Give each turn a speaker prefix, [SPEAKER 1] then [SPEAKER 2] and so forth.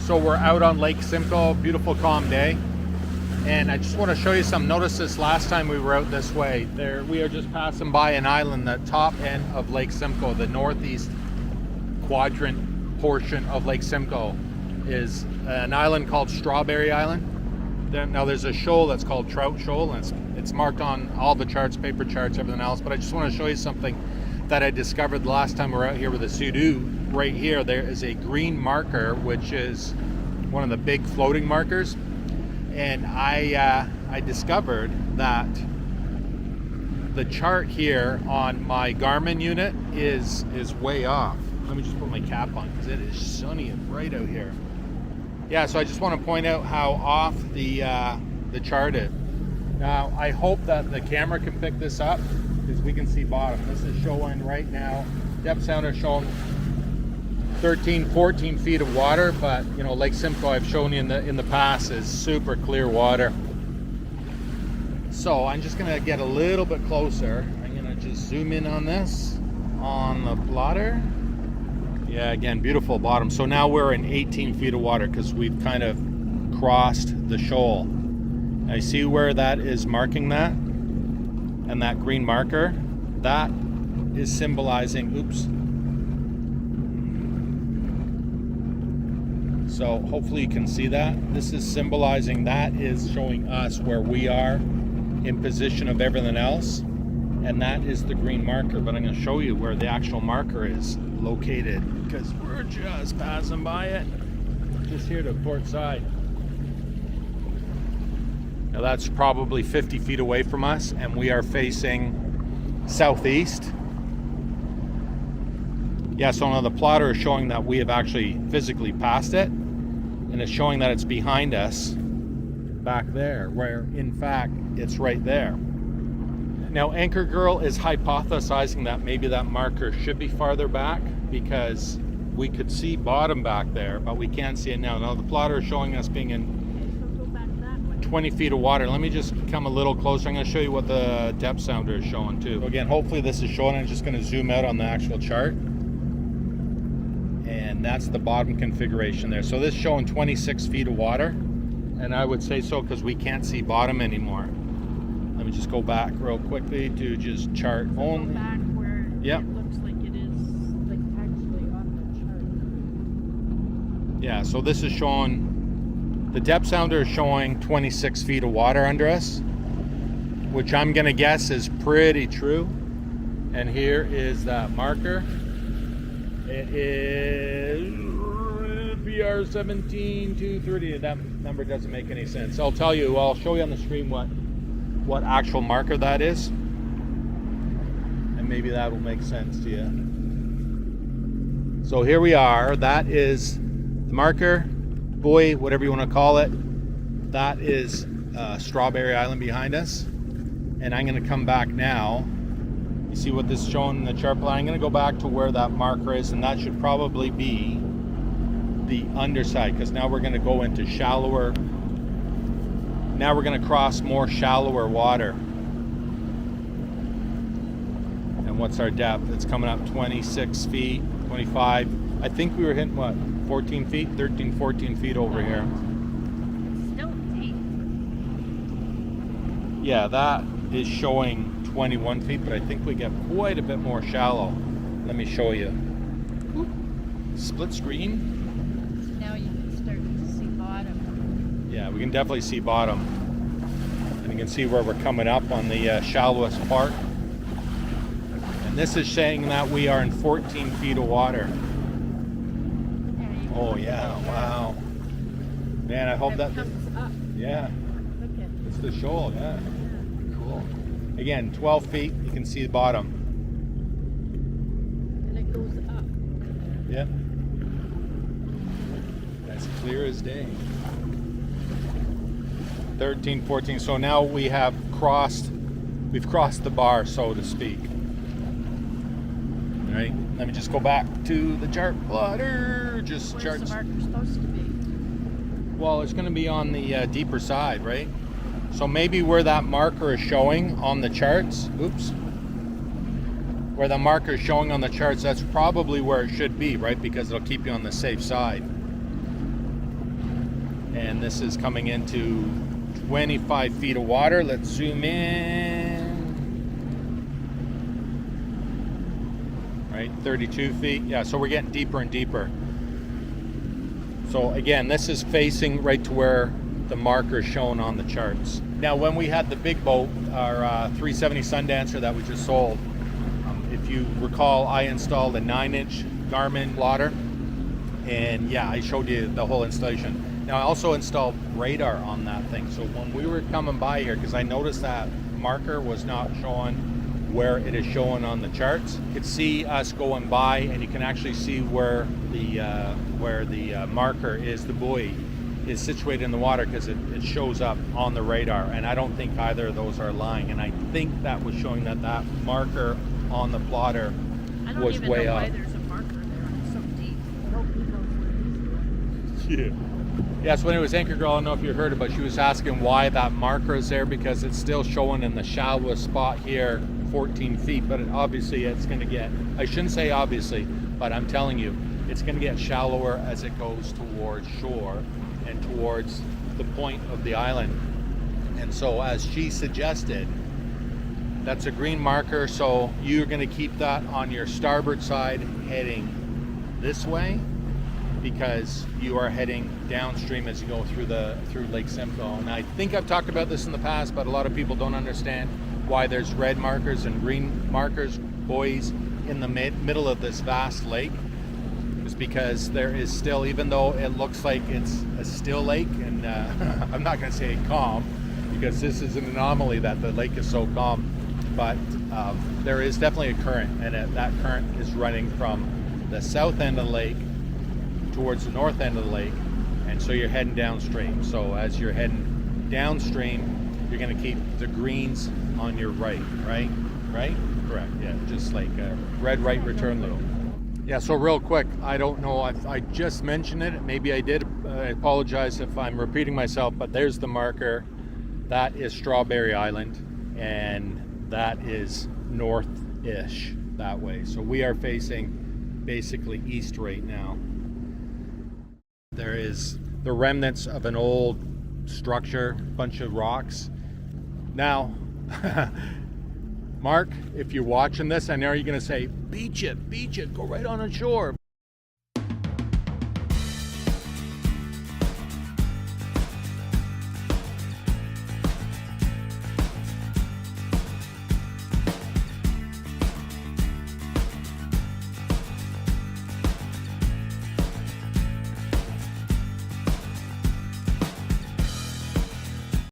[SPEAKER 1] So we're out on Lake Simcoe, beautiful calm day. And I just want to show you some. Notice this last time we were out this way. We are just passing by an island, the top end of Lake Simcoe, the northeast quadrant portion of Lake Simcoe is an island called Strawberry Island. Now there's a shoal that's called Trout Shoal, and it's marked on all the charts, paper charts, everything else. But I just want to show you something that I discovered the last time we were out here with the Sea Doo. Right here, there is a green marker, which is one of the big floating markers. And I discovered that the chart here on my Garmin unit is way off. Let me just put my cap on because it is sunny and bright out here. Yeah, so I just want to point out how off the chart is. Now, I hope that the camera can pick this up because we can see bottom. This is showing right now, depth sounder showing 13, 14 feet of water, but you know, Lake Simcoe, I've shown you in the past, is super clear water. So I'm just gonna get a little bit closer. I'm gonna just zoom in on this on the plotter. Yeah, again, beautiful bottom. So now we're in 18 feet of water because we've kind of crossed the shoal. I see where that is marking that, and that green marker, that is symbolizing, oops. So hopefully you can see that. This is symbolizing, that is showing us where we are in position of everything else. And that is the green marker, but I'm gonna show you where the actual marker is located because we're just passing by it. Just here to port side. Now that's probably 50 feet away from us and we are facing southeast. Yeah, so now the plotter is showing that we have actually physically passed it, and it's showing that it's behind us back there, where in fact it's right there. Now Anchor Girl is hypothesizing that maybe that marker should be farther back because we could see bottom back there, but we can't see it now. Now the plotter is showing us being in 20 feet of water. Let me just come a little closer. I'm going to show you what the depth sounder is showing too. So again, hopefully this is showing. I'm just going to zoom out on the actual chart. And that's the bottom configuration there. So this is showing 26 feet of water, and I would say so because we can't see bottom anymore. Let me just go back real quickly to just chart only.
[SPEAKER 2] Go back where
[SPEAKER 1] yep.
[SPEAKER 2] It looks like it is like actually on the chart.
[SPEAKER 1] Yeah, so this is showing, the depth sounder is showing 26 feet of water under us, which I'm gonna guess is pretty true. And here is that marker. It is BR 17230. That number doesn't make any sense. I'll tell you, I'll show you on the screen what actual marker that is. And maybe that will make sense to you. So here we are. That is the marker, buoy, whatever you want to call it. That is Strawberry Island behind us. And I'm going to come back now. You see what this is showing in the chart plot? I'm going to go back to where that marker is, and that should probably be the underside, because now we're going to go into shallower. Now we're going to cross more shallower water. And what's our depth? It's coming up 26 feet, 25. I think we were hitting what, 14 feet, 13, 14 feet over here.
[SPEAKER 2] Still deep.
[SPEAKER 1] Yeah, that is showing 21 feet, but I think we get quite a bit more shallow. Let me show you. Oop. Split screen.
[SPEAKER 2] Now you can start to see bottom.
[SPEAKER 1] Yeah, we can definitely see bottom. And you can see where we're coming up on the shallowest part. And this is saying that we are in 14 feet of water. Oh yeah, wow. Man, I hope that
[SPEAKER 2] comes up.
[SPEAKER 1] yeah.
[SPEAKER 2] Look at
[SPEAKER 1] It's the shoal, yeah. Cool. Again, 12 feet, you can see the bottom.
[SPEAKER 2] and it goes up.
[SPEAKER 1] Yep. As clear as day. 13, 14. So now we've crossed the bar, so to speak. All right, let me just go back to the chart plotter. Just
[SPEAKER 2] Where's
[SPEAKER 1] charts.
[SPEAKER 2] the marker supposed to be?
[SPEAKER 1] Well, it's going to be on the deeper side, right? So maybe where that marker is showing on the charts, oops, where the marker is showing on the charts, that's probably where it should be, right? Because it'll keep you on the safe side. And this is coming into 25 feet of water. Let's zoom in. Right, 32 feet. Yeah, so we're getting deeper and deeper. So again, this is facing right to where the marker is shown on the charts. Now, when we had the big boat, our 370 Sundancer that we just sold, if you recall, I installed a 9-inch Garmin plotter, and yeah, I showed you the whole installation. Now, I also installed radar on that thing. So when we were coming by here, because I noticed that marker was not showing where it is showing on the charts, you could see us going by, and you can actually see where the marker is, the buoy is situated in the water, because it shows up on the radar. And I don't think either of those are lying, and I think that was showing that that marker on the plotter was way up.
[SPEAKER 2] I don't even know why there's a marker there. It's so deep. Nobody knows what it is.
[SPEAKER 1] Yeah. Yeah, so when it was Anchor Girl, I don't know if you heard it, but she was asking why that marker is there, because it's still showing in the shallowest spot here, 14 feet, but obviously it's going to get, I shouldn't say obviously, but I'm telling you, it's going to get shallower as it goes towards shore and towards the point of the island. And so, as she suggested, that's a green marker, so you're going to keep that on your starboard side heading this way, because you are heading downstream as you go through Lake Simcoe. And I think I've talked about this in the past, but a lot of people don't understand why there's red markers and green markers, buoys, in the middle of this vast lake. Is because there is still, even though it looks like it's a still lake, and I'm not going to say calm, because this is an anomaly that the lake is so calm, but there is definitely a current, and that current is running from the south end of the lake towards the north end of the lake, and so you're heading downstream. So as you're heading downstream, you're going to keep the greens on your right? Correct, yeah, just like a red right return loop. Yeah, so real quick, I don't know if I just mentioned it, maybe I did. I apologize if I'm repeating myself, but there's the marker. That is Strawberry Island, and that is north-ish that way. So we are facing basically east right now. There is the remnants of an old structure, bunch of rocks. Now, Mark, if you're watching this, I know you're going to say, beach it, go right on the shore.